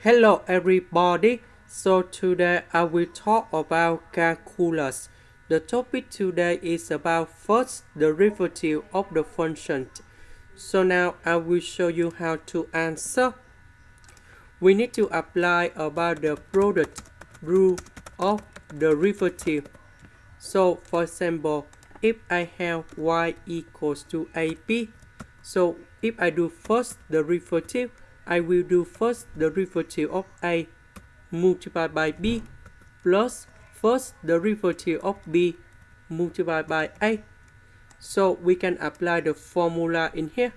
Hello everybody, so today I will talk about calculus. The topic today is about first derivative of the function. So now I will show you how to answer. We need to apply about the product rule of derivative. So for example, if I have y equals to ap, so if I do first derivative, I will do first derivative of a multiplied by b plus first derivative of b multiplied by a. So we can apply the formula in here.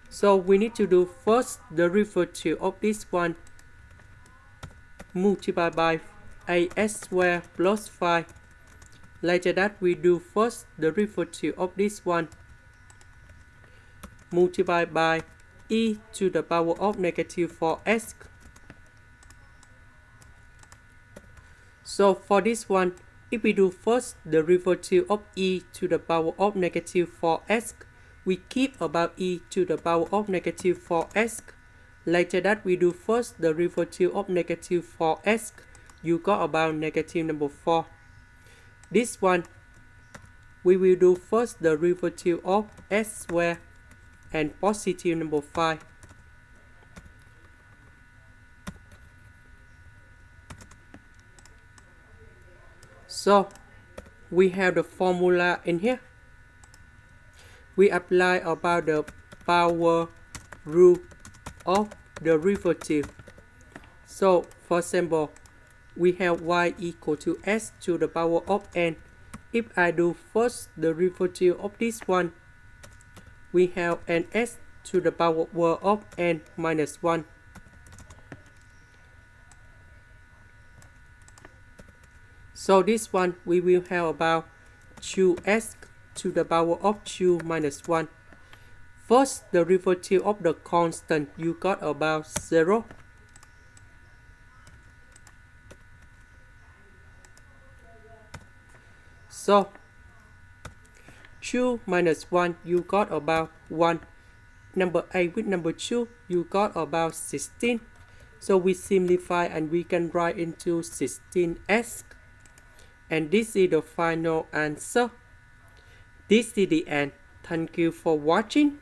So we need to do first derivative of this one multiplied by as squared plus 5. Later that we do first derivative of this one multiplied by e to the power of negative 4s. So for this one, if we do first derivative of e to the power of negative 4s, we keep about e to the power of negative 4s. Later that we do first derivative of negative 4s, you got about negative number 4. This one, we will do first derivative of s squared and positive number 5. So we have the formula in here. We apply about the power rule of derivative. So for example, we have y equal to s to the power of n. If I do first derivative of this one, we have ns to the power of n minus 1. So this one we will have about 2s to the power of 2 minus 1. First derivative of the constant, you got about 0. So 2 minus 1, you got about 1. Number 8 with number 2, you got about 16. So we simplify and we can write into 16s. And this is the final answer. This is the end. Thank you for watching.